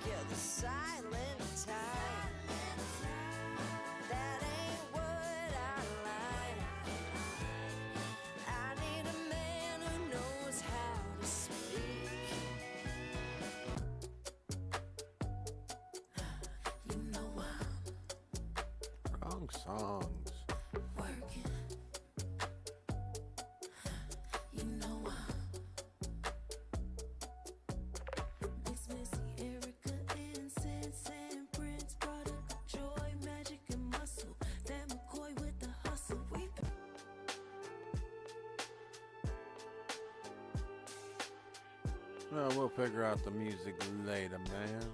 Yeah, the silent type. That ain't what I like. I need a man who knows how to speak. You know I'm Wrong songs. working. You know I'm Mix Missy, Erica, Incense, and Prince, product of joy, magic, and muscle. That McCoy with the hustle. We Well, we'll figure out the music later, man.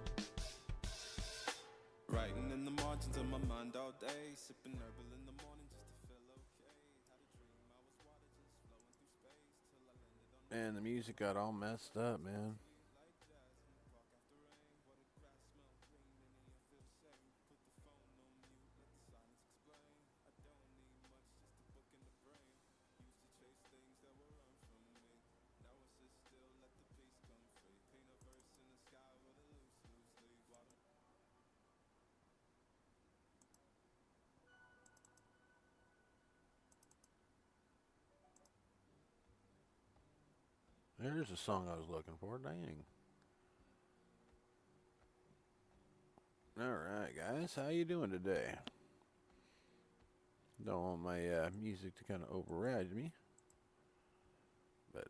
Writing in the margins of my mind all day, sipping herbal in the morning just to feel okay. Had a dream I was water just flowing through space till I landed on Man, the music got all messed up, man. like jazz in the park after rain. What a grass smell green and I feel the same. Put the phone on mute, let the silence explain. I don't need much, just a book in the brain. Used to chase things that were run from me. Now I sit still, let the peace come free. Paint a verse in the sky with a loose leaf. Water. There's the song I was looking for. Dang. Alright, guys. How you doing today? Don't want my music to kind of override me. But,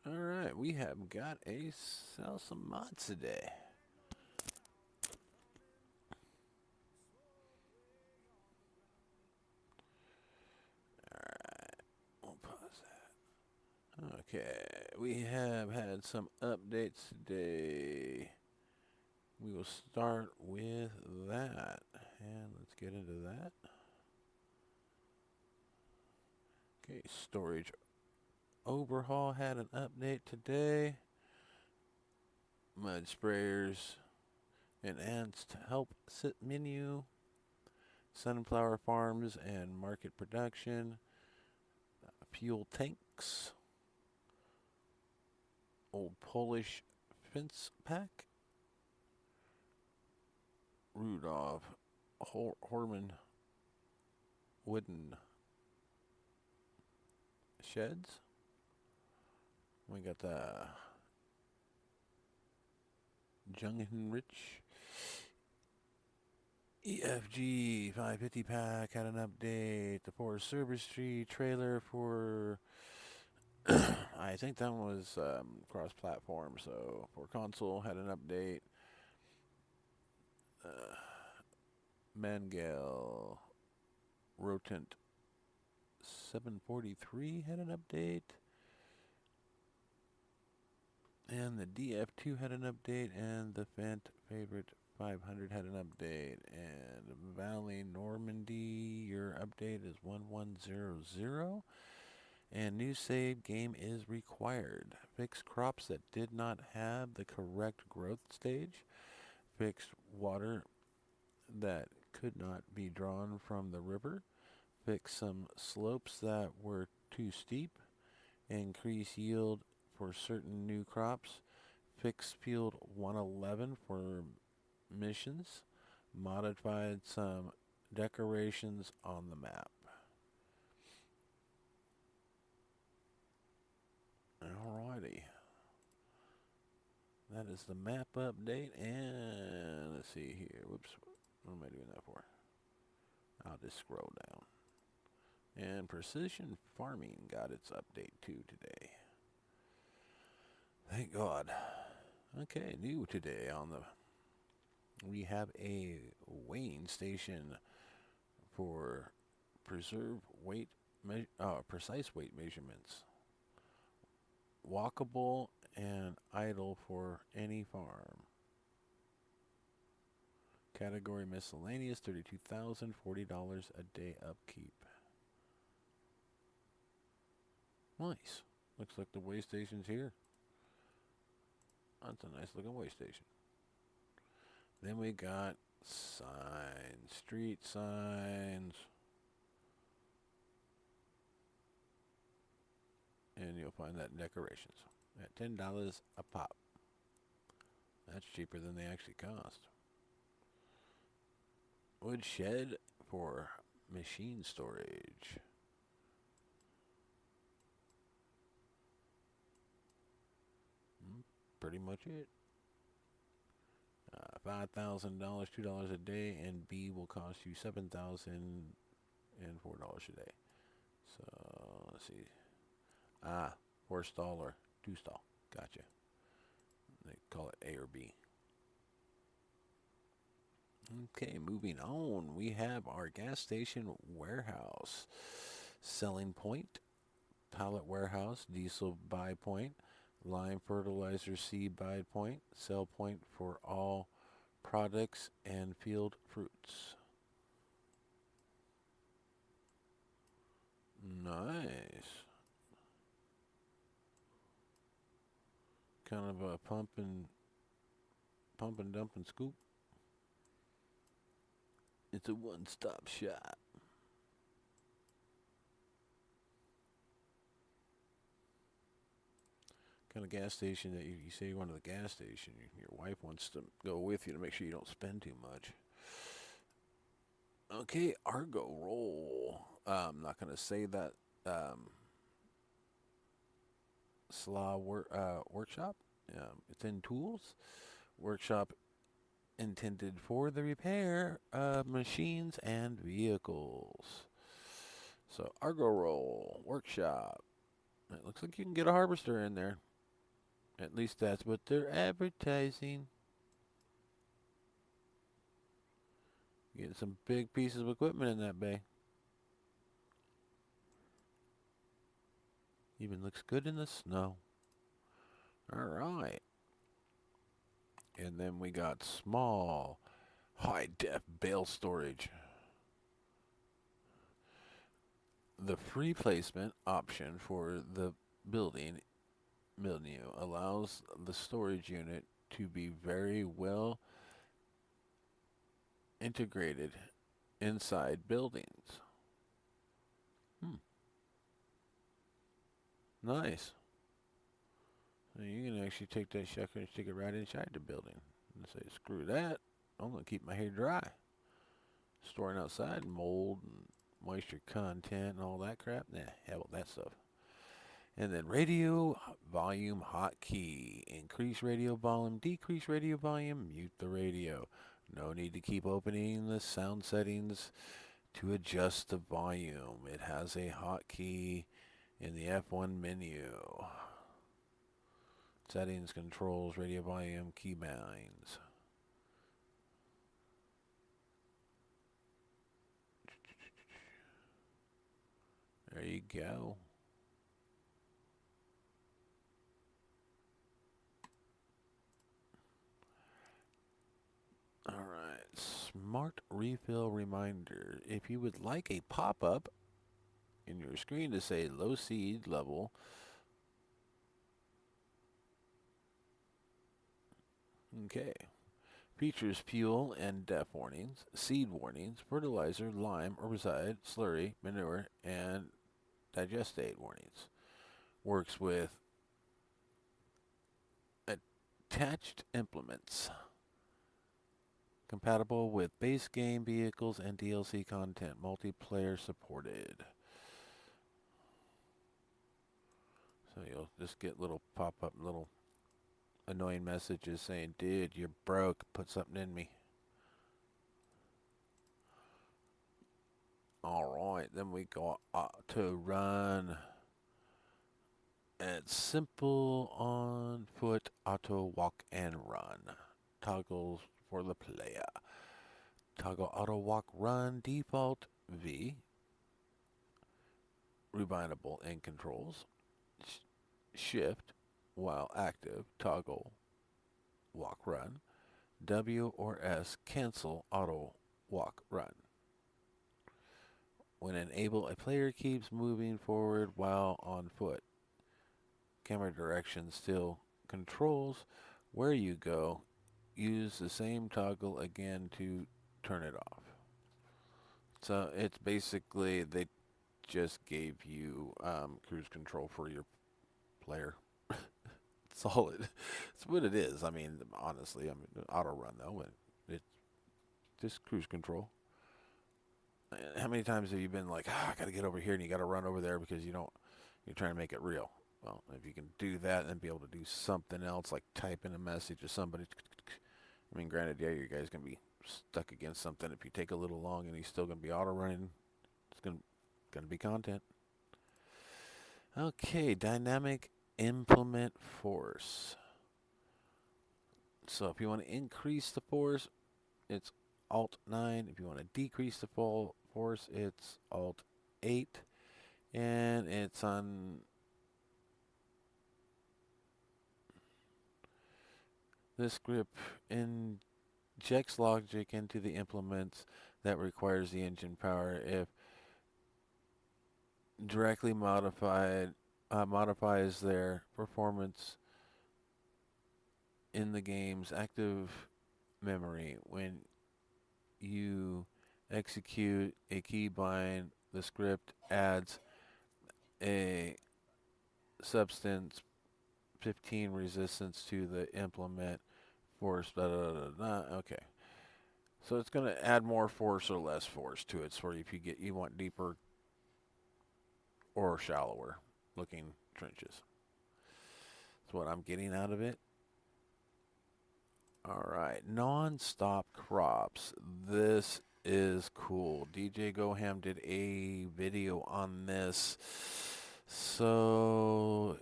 alright. We have got a sell some mods today. Alright. We'll pause that. Okay. We have had some updates today. We will start with that. And let's get into that. Okay, storage overhaul had an update today. Mud sprayers, enhanced help sit menu, sunflower farms and market production, fuel tanks, old Polish fence pack, Rudolph Horman wooden sheds. We got the Jungenrich EFG 550 pack had an update. The Forest Service Tree trailer for I think that one was cross-platform, so for console had an update. Mangale Rotent 743 had an update. And the DF2 had an update, and the Fent Favorite 500 had an update. And Valley Normandy, your update is 1100. And new save game is required. Fix crops that did not have the correct growth stage. Fix water that could not be drawn from the river. Fix some slopes that were too steep. Increase yield for certain new crops. Fix field 111 for missions. Modified some decorations on the map. Alrighty. That is the map update, and let's see here. Whoops. What am I doing that for? I'll just scroll down. And precision farming got its update too today. Thank God. Okay, new today on the... We have a weighing station for precise weight measurements. Walkable and idle for any farm. Category miscellaneous, $32,000, $40 a day upkeep. Nice. Looks like the weigh station's here. That's a nice looking weigh station. Then we got signs, street signs. And you'll find that in decorations at $10 a pop. That's cheaper than they actually cost. Wood shed for machine storage. Pretty much it. $5,000, $2 a day, and B will cost you $7,004 a day. So let's see. 4-stall or 2-stall. Gotcha. They call it A or B. Okay, moving on. We have our gas station warehouse. Selling point, pallet warehouse, diesel buy point, lime fertilizer seed buy point, sell point for all products and field fruits. Nice. Kind of a pump and dump and scoop. It's a one-stop shop. Kind of gas station that you say you want to the gas station, your wife wants to go with you to make sure you don't spend too much. Okay, Argo roll. I'm not going to say that. Workshop. It's in tools. Workshop intended for the repair of machines and vehicles. So Argo roll workshop. It looks like you can get a harvester in there. At least that's what they're advertising. Getting some big pieces of equipment in that bay. Even looks good in the snow. Alright. And then we got small, high-def bale storage. The free placement option for the building menu allows the storage unit to be very well integrated inside buildings. Nice. So you can actually take that sucker and stick it right inside the building. And say, screw that. I'm going to keep my hair dry. Storing outside mold and moisture content and all that crap. Nah, hell with that stuff. And then radio volume hotkey. Increase radio volume, decrease radio volume, mute the radio. No need to keep opening the sound settings to adjust the volume. It has a hotkey in the F1 menu. Settings, controls, radio volume, keybinds. There you go. Alright, smart refill reminder. If you would like a pop-up in your screen to say low seed level, okay. Features fuel and def warnings, seed warnings, fertilizer, lime, herbicide, slurry, manure, and digestate warnings. Works with attached implements. Compatible with base game vehicles and DLC content. Multiplayer supported. So you'll just get little pop-up, little annoying messages saying, dude, you're broke, put something in me. Alright, then we go to run. It's simple on foot, auto, walk, and run. Toggles for the player. Toggle auto, walk, run, default, V. Rebindable in controls. Shift, while active, toggle, walk, run. W or S, cancel, auto, walk, run. When enabled, a player keeps moving forward while on foot. Camera direction still controls where you go. Use the same toggle again to turn it off. So it's basically they just gave you cruise control for your player. That's all it's what it is. I mean, honestly, I mean, auto run though, it's just cruise control. How many times have you been like, I got to get over here, and you got to run over there because you're trying to make it real. Well, if you can do that and be able to do something else, like type in a message to somebody, I mean, granted, yeah, you guys gonna be stuck against something. If you take a little long and he's still gonna be auto running, it's gonna be content. Okay, dynamic implement force. So if you want to increase the force, it's Alt 9. If you want to decrease the force, it's Alt 8. And it's on this grip injects logic into the implements that requires the engine power. If directly modifies their performance in the game's active memory. When you execute a keybind, the script adds a substance 15 resistance to the implement force. Da, da, da, da. Okay, so it's going to add more force or less force to it. So if you want deeper or shallower looking trenches. That's what I'm getting out of it. All right, non-stop crops. This is cool. DJ Goham did a video on this. So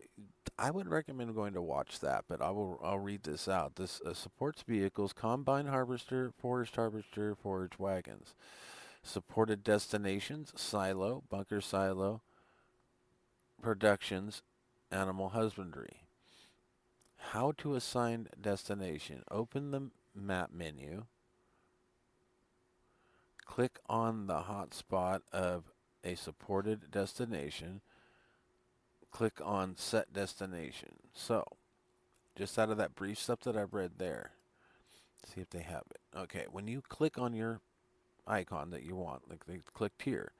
I would recommend going to watch that, but I'll read this out. This supports vehicles, combine harvester, forage wagons. Supported destinations, silo, bunker silo, productions, animal husbandry. How to assign destination. Open the map menu. Click on the hotspot of a supported destination. Click on set destination. So, just out of that brief stuff that I've read there, see if they have it. Okay, when you click on your icon that you want, like they clicked here,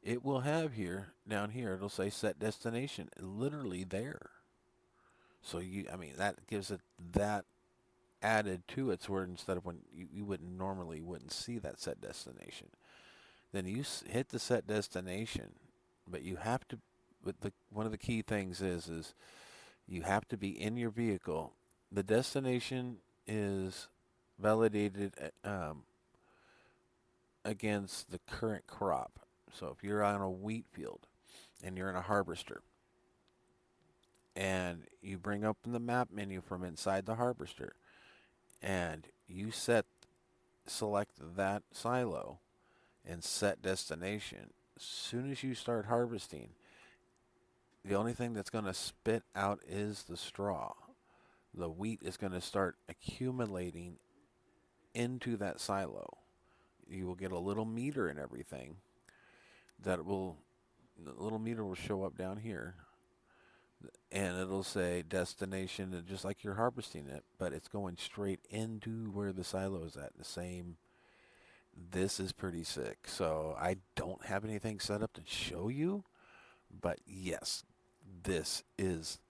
it will have here, down here, it'll say set destination, literally there. So I mean, that gives it that added to its word instead of when you wouldn't see that set destination. Then you hit the set destination, but you have to. But one of the key things is you have to be in your vehicle. The destination is validated against the current crop. So if you're on a wheat field and you're in a harvester, and you bring up in the map menu from inside the harvester, and you select that silo and set destination. As soon as you start harvesting, the only thing that's going to spit out is the straw. The wheat is going to start accumulating into that silo. You will get a little meter and everything the little meter will show up down here, and it'll say destination, just like you're harvesting it, but it's going straight into where the silo is at. The same. This is pretty sick. So I don't have anything set up to show you, but yes, this is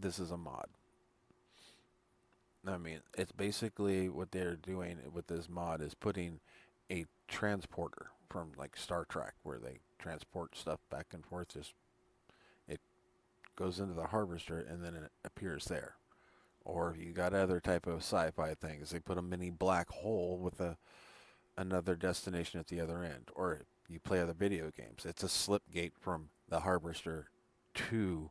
a mod. I mean, it's basically what they're doing with this mod is putting a transporter from like Star Trek, where they transport stuff back and forth. Just it goes into the harvester and then it appears there. Or if you got other type of sci-fi things, they put a mini black hole with another destination at the other end. Or you play other video games, it's a slip gate from the harvester to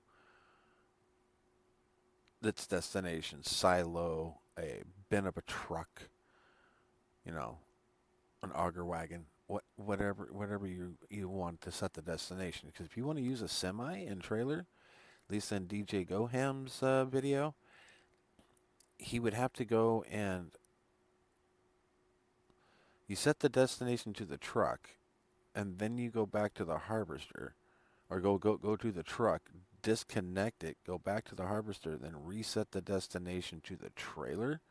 its destination, silo, a bin of a truck, an auger wagon, whatever you want to set the destination. Because if you want to use a semi and trailer, at least in DJ Goham's video, he would have to go and you set the destination to the truck, and then you go back to the harvester, or go to the truck, disconnect it, go back to the harvester, then reset the destination to the trailer,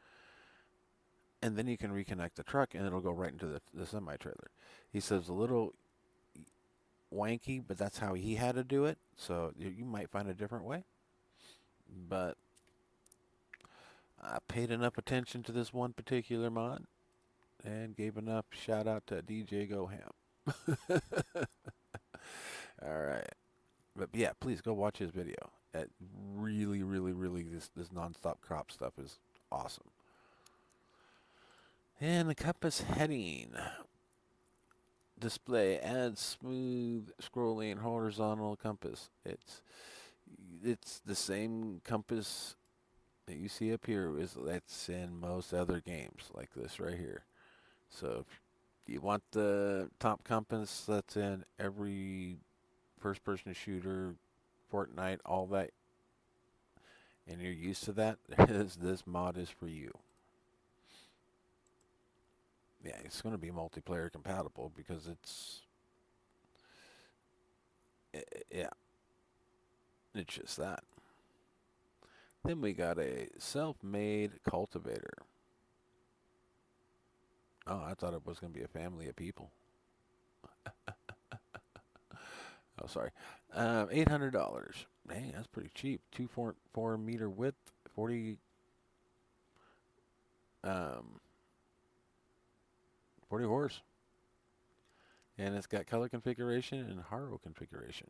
and then you can reconnect the truck, and it'll go right into the semi-trailer. He says a little wanky, but that's how he had to do it, so you might find a different way. but I paid enough attention to this one particular mod and gave enough shout out to DJ Go Ham. All right. But yeah, please go watch his video. It really, really, really, this nonstop crop stuff is awesome. And the compass heading display adds smooth scrolling horizontal compass. It's the same compass that you see up here. That's in most other games like this right here. So if you want the top compass that's in every first-person shooter, Fortnite, all that, and you're used to that, this mod is for you. Yeah, it's going to be multiplayer compatible because yeah, it's just that. Then we got a self-made cultivator. Oh, I thought it was going to be a family of people. Oh, sorry. $800. Dang, that's pretty cheap. 2.4 meter width, 40 40 horse. And it's got color configuration and haro configuration.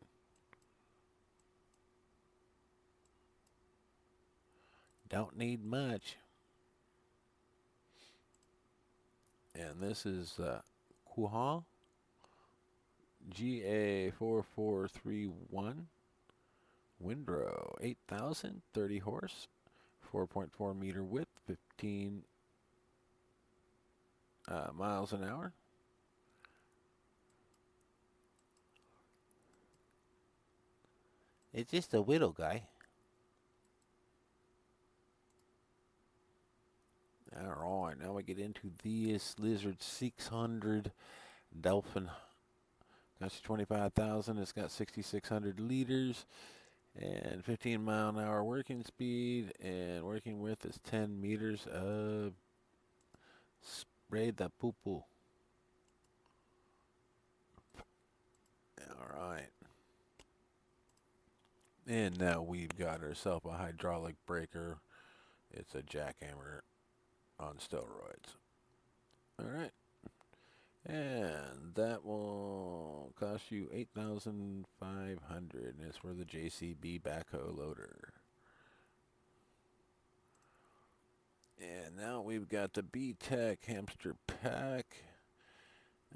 Don't need much. And this is Kuha GA4431 Windrow 8000 30 horse 4.4 meter width 15 miles an hour. It's just a little guy. Alright, now we get into this Lizard 600 Dolphin. That's 25,000. It's got 6,600 liters and 15 mile an hour working speed, and working width is 10 meters of spray the poo poo. Alright. And now we've got ourselves a hydraulic breaker. It's a jackhammer on steroids. Alright. And that will cost you $8,500, and it's for the JCB backhoe loader. And now we've got the B-Tech hamster pack.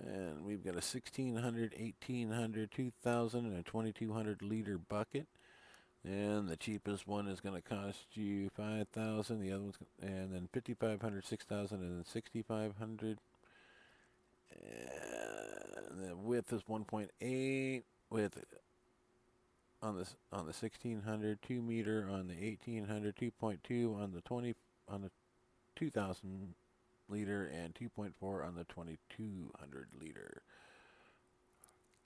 And we've got a 1,600, 1,800, 2,000, and a 2,200 liter bucket. And the cheapest one is going to cost you $5,000. The other one's, and then 5,500, 6,000, and then 6,500. And the width is 1.8 with on the 1,600, 2 meter on the 1,800, 2.2 on the 2,000 liter, and 2.4 on the 2,200 liter.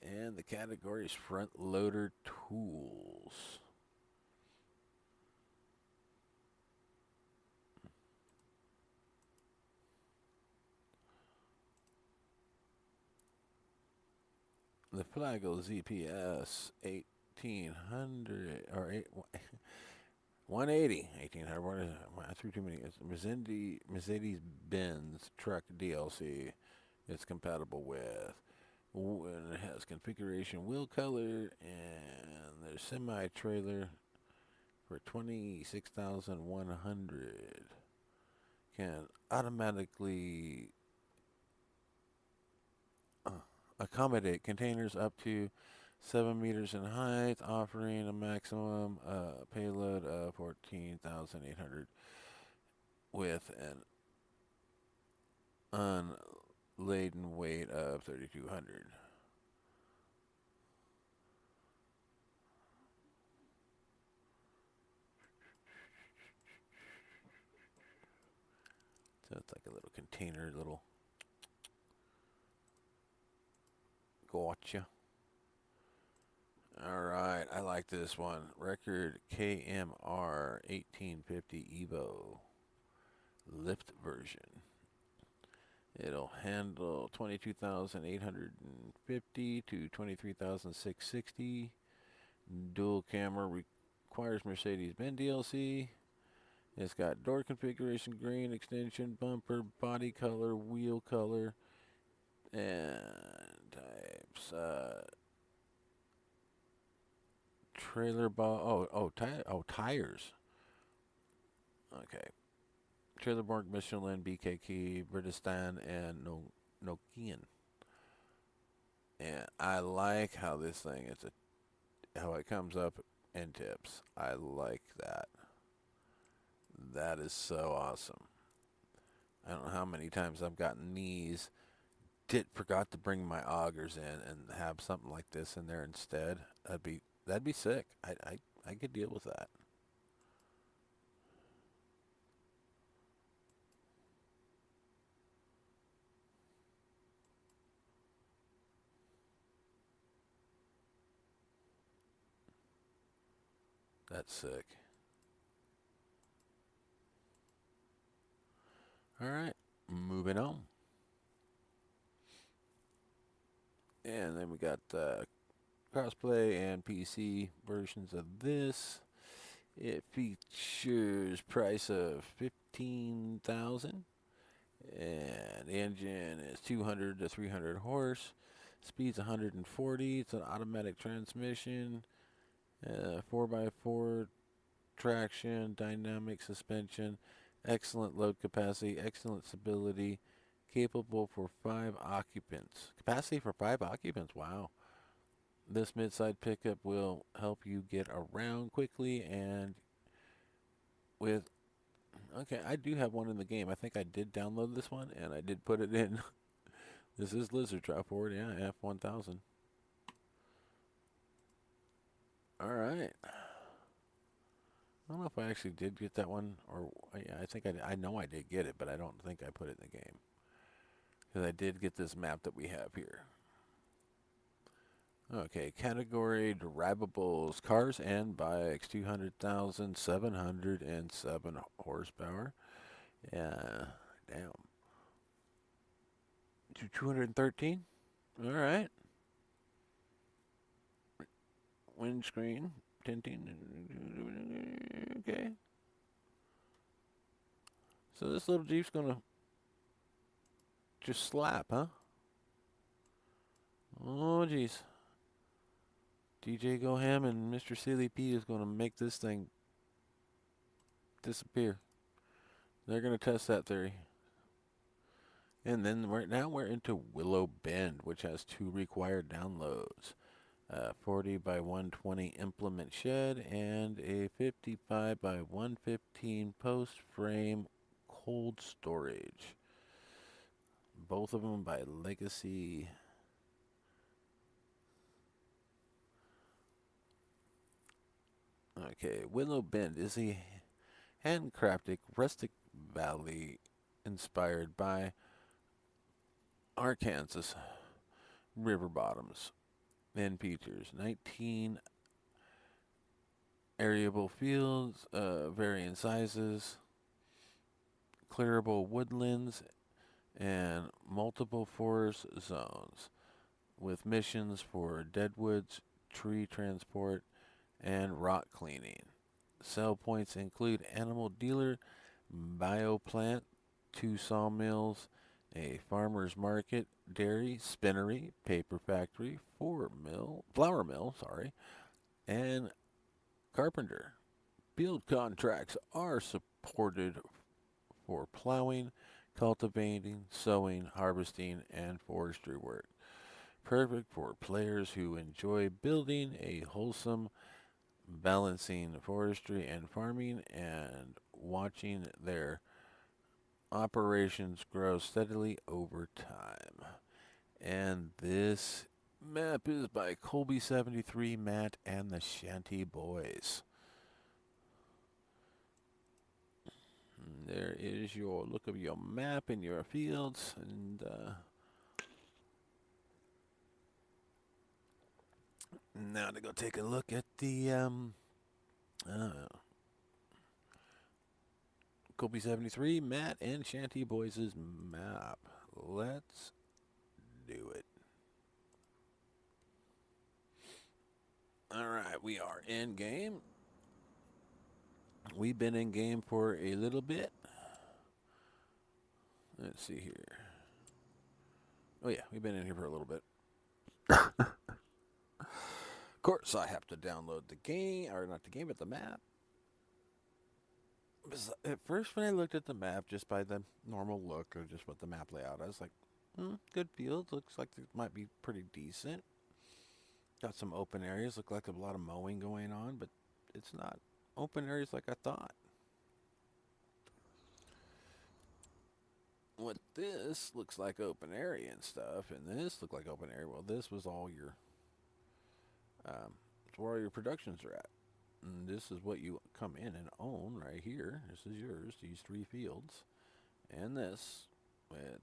And the category is front loader tools. The Flagel ZPS 1800 or 180, 1800. I threw too many. It's Mercedes-Benz truck DLC. It's compatible with. And it has configuration wheel color, and there's semi-trailer for 26,100. Can automatically accommodate containers up to 7 meters in height, offering a maximum payload of 14,800 with an unladen weight of 3,200. So it's like a little container, little gotcha. Alright, I like this one. Record KMR 1850 Evo lift version. It'll handle 22,850 to 23,660. Dual camera Requires Mercedes-Benz DLC. It's got door configuration, green extension, bumper, body color, wheel color, and types. Trailer ball. Tires. Okay. Trailer Borg, Michelin, BKK, Bridgestone, and Nokian. And I like how this thing how it comes up in tips. I like that. That is so awesome. I don't know how many times I've gotten these. Forgot to bring my augers in and have something like this in there instead. That'd be sick. I could deal with that. That's sick. All right, moving on. And then we got crossplay and PC versions of this. It features price of 15,000, and the engine is 200 to 300 horse. Speed's 140. It's an automatic transmission. 4x4 traction, dynamic suspension, excellent load capacity, excellent stability, capable for 5 occupants. Capacity for 5 occupants, wow. This mid-side pickup will help you get around quickly and with... Okay, I do have one in the game. I think I did download this one, and I did put it in. This is Lizard Trap Ford, yeah, F1000. Alright. I don't know if I actually did get that one, or yeah, I think I know I did get it, but I don't think I put it in the game. Because I did get this map that we have here. Okay, category derivables, cars and bikes, 200,000, 707 horsepower. Yeah, damn. 213? Alright. Windscreen, tinting. Okay. So this little Jeep's gonna just slap, huh? Oh, jeez. DJ Go Ham and Mr. Silly P is gonna make this thing disappear. They're gonna test that theory. And then now we're into Willow Bend, which has 2 required downloads. 40 by 120 implement shed and a 55 by 115 post frame cold storage. Both of them by Legacy. Okay, Willow Bend is a handcrafted rustic valley inspired by Arkansas river bottoms and features 19 areable fields, varying sizes, clearable woodlands, and multiple forest zones with missions for deadwoods, tree transport, and rock cleaning. Sell points include animal dealer, bioplant, 2 sawmills, a farmer's market, dairy, spinnery, paper factory, flour mill, and carpenter. Field contracts are supported for plowing, cultivating, sowing, harvesting, and forestry work. Perfect for players who enjoy building a wholesome, balancing forestry and farming and watching their operations grow steadily over time. And this map is by Colby73, Matt, and the Shanty Boys. And there is your look of your map and your fields, and now to go take a look at the Colby73, Matt, and Shanty Boys' map. Let's do it. Alright, we are in game. We've been in game for a little bit. Let's see here. Oh yeah, we've been in here for a little bit. Of course, I have to download the game, or not the game, but the map. At first, when I looked at the map, just by the normal look of just what the map layout, I was like, good field. Looks like it might be pretty decent. Got some open areas. Look like a lot of mowing going on, but it's not open areas like I thought. What this looks like open area and stuff, and this looked like open area. Well, this was all your, it's where all your productions are at. And this is what you come in and own right here. This is yours, these 3 fields. And this, with,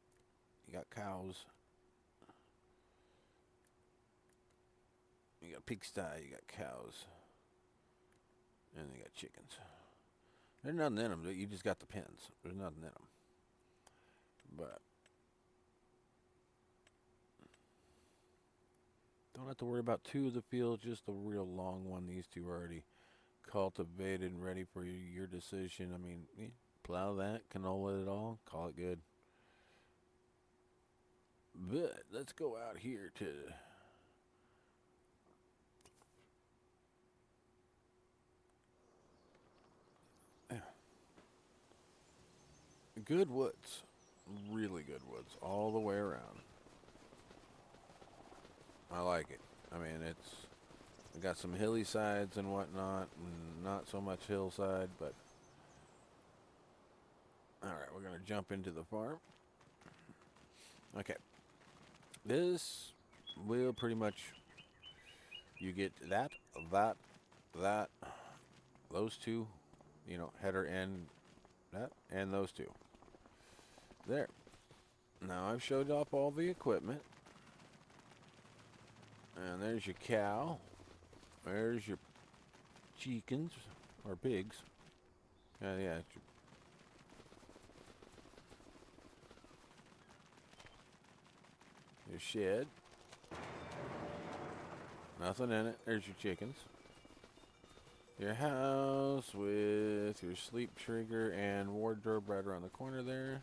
you got cows. You got pigsty, you got cows. And you got chickens. There's nothing in them, you just got the pens. There's nothing in them. But don't have to worry about 2 of the fields, just a real long one. These 2 are already cultivated and ready for your decision. I mean, plow that, canola it all, call it good. But let's go out here to good woods. Really good woods all the way around. I like it. I mean, it's got some hilly sides and whatnot, and not so much hillside, but alright, we're gonna jump into the farm. Okay. This will pretty much, you get that, those 2, header and that, and those 2. There. Now I've showed off all the equipment. And there's your cow. There's your chickens, or pigs. Yeah, your shed. Nothing in it. There's your chickens. Your house with your sleep trigger and wardrobe right around the corner there.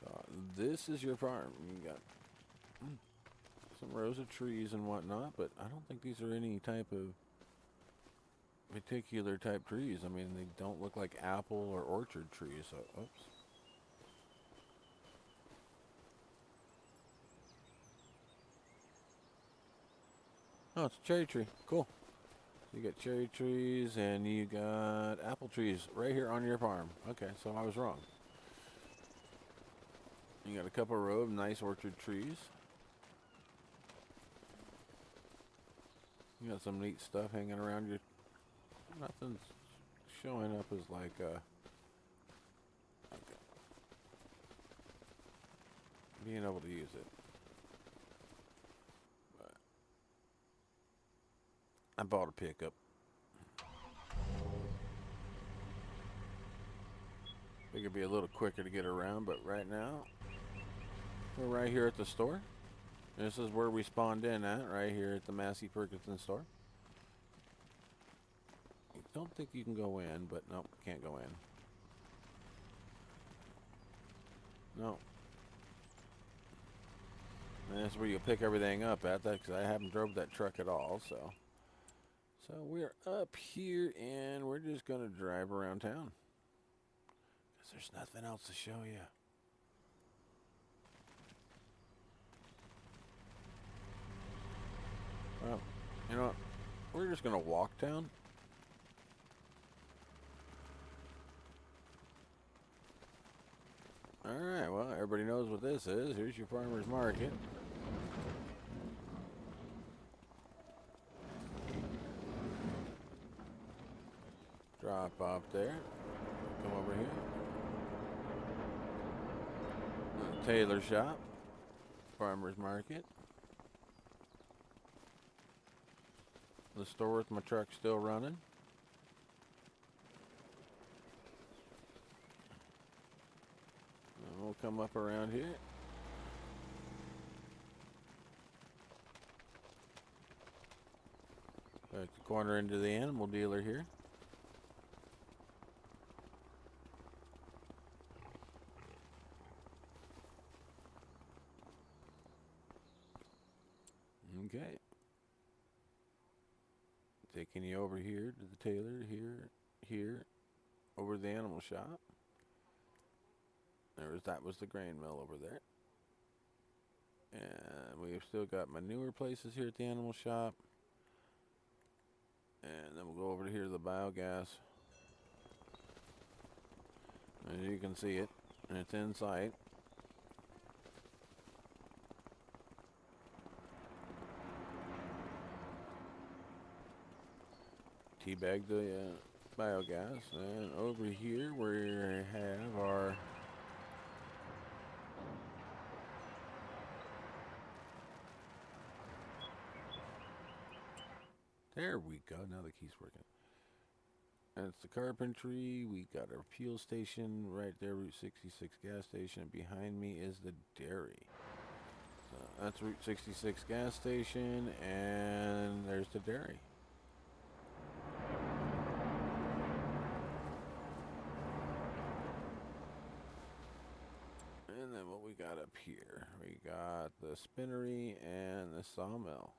So this is your farm. You got some rows of trees and whatnot, but I don't think these are any type of particular type trees. I mean, they don't look like apple or orchard trees. So, oops. Oh, it's a cherry tree. Cool. You got cherry trees and you got apple trees right here on your farm. Okay, so I was wrong. You got a couple row of nice orchard trees. You got some neat stuff hanging around your. Nothing's showing up as like okay. Being able to use it. But I bought a pickup. It could be a little quicker to get around, but right now we're right here at the store. This is where we spawned in at, right here at the Massey Ferguson store. I don't think you can go in, but nope, can't go in. No. And that's where you pick everything up at, that because I haven't drove that truck at all, so. So we're up here and we're just going to drive around town. Because there's nothing else to show you. Well, you know what? We're just going to walk down. Alright, well, everybody knows what this is. Here's your farmer's market. Drop off there. Come over here. Tailor shop. Farmer's market. The store with my truck still running. And we'll come up around here. At the corner into the animal dealer here. Okay. Taking you over here to the tailor, here, over to the animal shop. That was the grain mill over there. And we've still got manure places here at the animal shop. And then we'll go over to here to the biogas. As you can see it, and it's in sight. Teabag the biogas. And over here we have our there we go. Now the key's working. That's the carpentry. We got our fuel station right there, Route 66 gas station. And behind me is the dairy. So that's Route 66 gas station, and there's the dairy. And then what we got up here? We got the spinnery and the sawmill.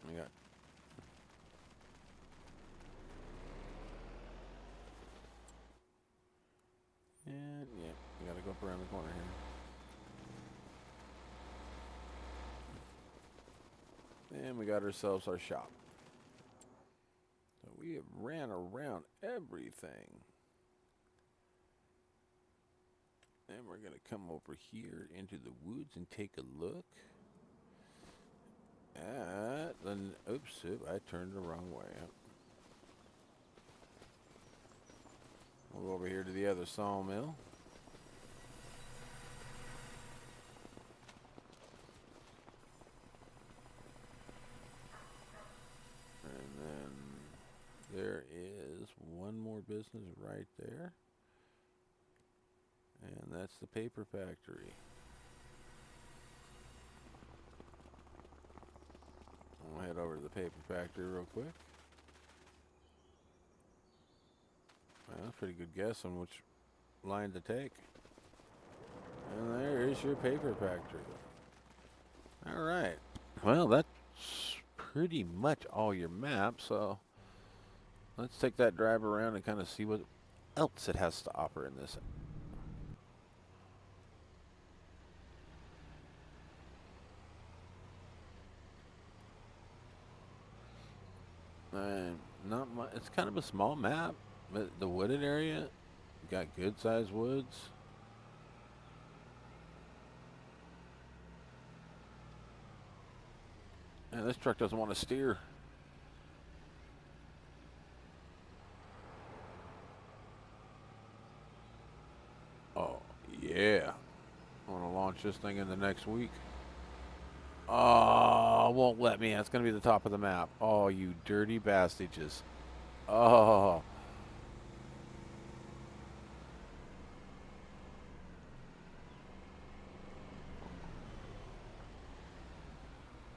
We got and yeah, we gotta go up around the corner here. And we got ourselves our shop. So we have ran around everything. And we're gonna come over here into the woods and take a look at the, oops, I turned the wrong way. We'll go over here to the other sawmill. And then there is one more business right there. And that's the paper factory. We'll head over to the paper factory real quick. Well, that's a pretty good guess on which line to take. And there is your paper factory. All right. Well, that's pretty much all your maps. So let's take that drive around and kind of see what else it has to offer in this. Not much. It's kind of a small map, but the wooded area got good sized woods. And this truck doesn't want to steer. Oh yeah, I want to launch this thing in the next week. Oh, won't let me. That's going to be the top of the map. Oh, you dirty bastages. Oh.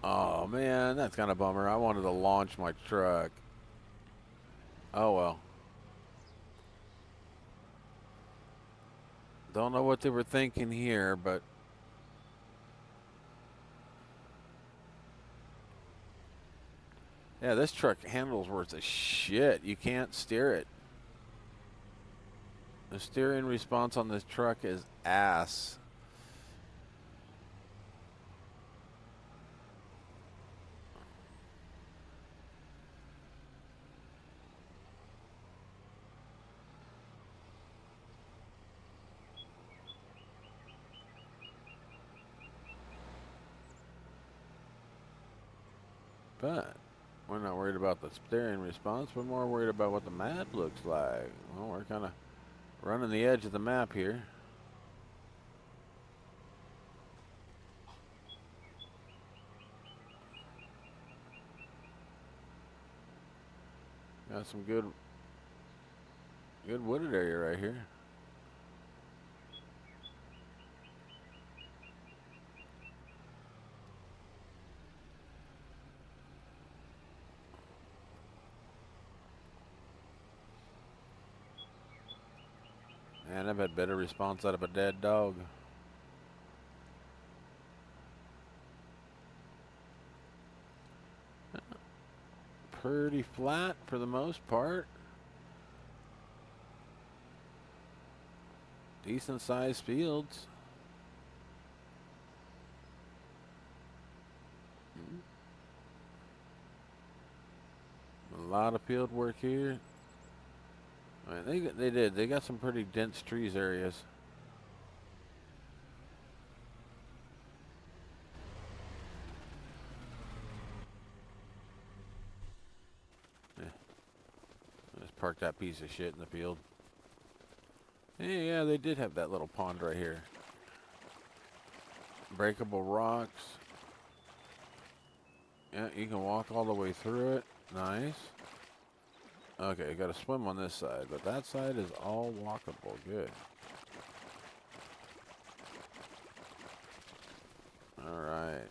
Oh, man, that's kind of a bummer. I wanted to launch my truck. Oh, well. Don't know what they were thinking here, but yeah, this truck handles worth a shit. You can't steer it. The steering response on this truck is ass. But we're not worried about the steering response. We're more worried about what the map looks like. Well, we're kind of running the edge of the map here. Got some good wooded area right here. Man, I've had better response out of a dead dog. Pretty flat for the most part. Decent sized fields. A lot of field work here. I mean, they got some pretty dense trees areas. Yeah. Just park that piece of shit in the field. Yeah, they did have that little pond right here. Breakable rocks. Yeah, you can walk all the way through it. Nice. Okay, you gotta swim on this side, but that side is all walkable. Good. Alright.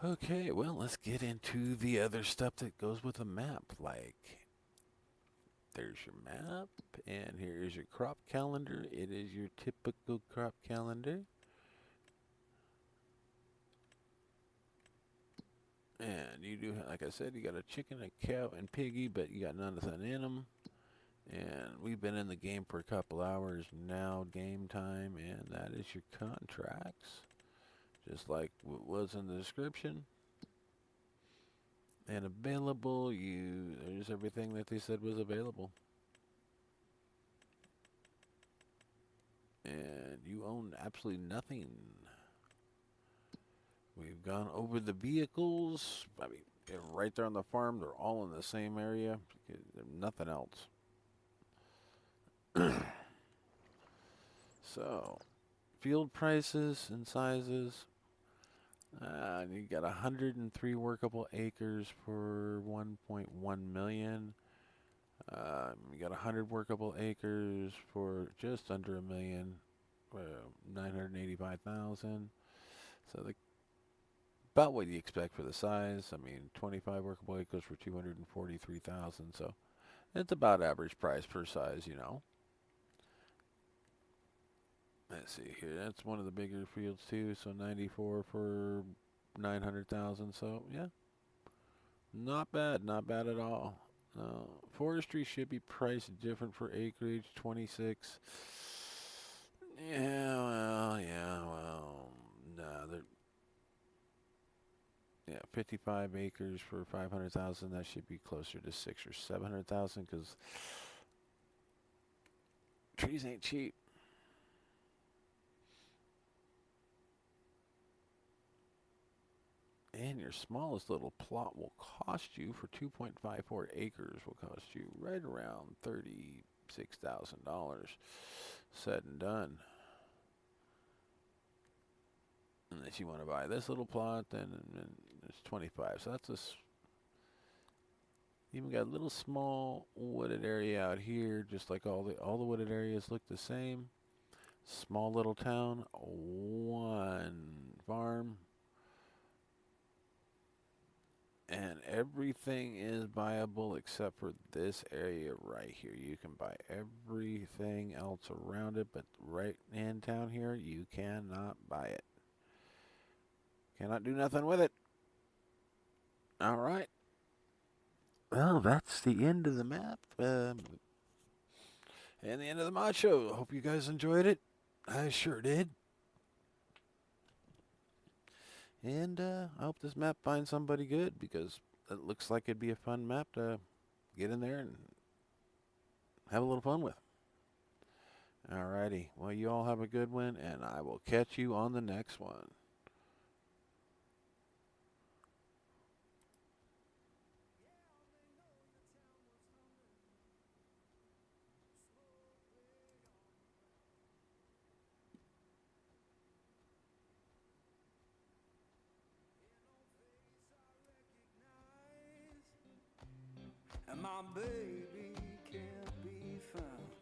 Okay, well, let's get into the other stuff that goes with a map. Like, there's your map, and here is your crop calendar. It is your typical crop calendar. And you do, like I said, you got a chicken, a cow, and piggy, but you got none of that in them. And we've been in the game for a couple hours now, game time, and that is your contracts. Just like what was in the description. And available, there's everything that they said was available. And you own absolutely nothing. We've gone over the vehicles. I mean, they're right there on the farm. They're all in the same area. There's nothing else. So, field prices and sizes. You got 103 workable acres for 1.1 million. You got 100 workable acres for just under a million, 985,000. So about what you expect for the size. I mean, 25 workable acres for 243,000. So it's about average price per size, you know. Let's see here. That's one of the bigger fields too. So 94 for 900,000. So yeah, not bad. Not bad at all. Forestry should be priced different for acreage. 26. Yeah, well, nah, they're 55 acres for 500,000. That should be closer to 6 or 700,000 because trees ain't cheap. And your smallest little plot will cost you for 2.54 acres will cost you right around $36,000 said and done. Unless you want to buy this little plot, then it's 25. So that's even got a little small wooded area out here, just like all the wooded areas look the same. Small little town, one farm. And everything is buyable except for this area right here. You can buy everything else around it, but right in town here, you cannot buy it. Cannot do nothing with it. All right. Well, that's the end of the map. And the end of the mod show. Hope you guys enjoyed it. I sure did. And I hope this map finds somebody good because it looks like it'd be a fun map to get in there and have a little fun with. Alrighty. Well, you all have a good one, and I will catch you on the next one. And my baby can't be found.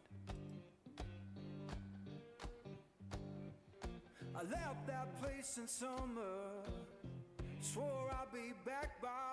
I left that place in summer, swore I'd be back by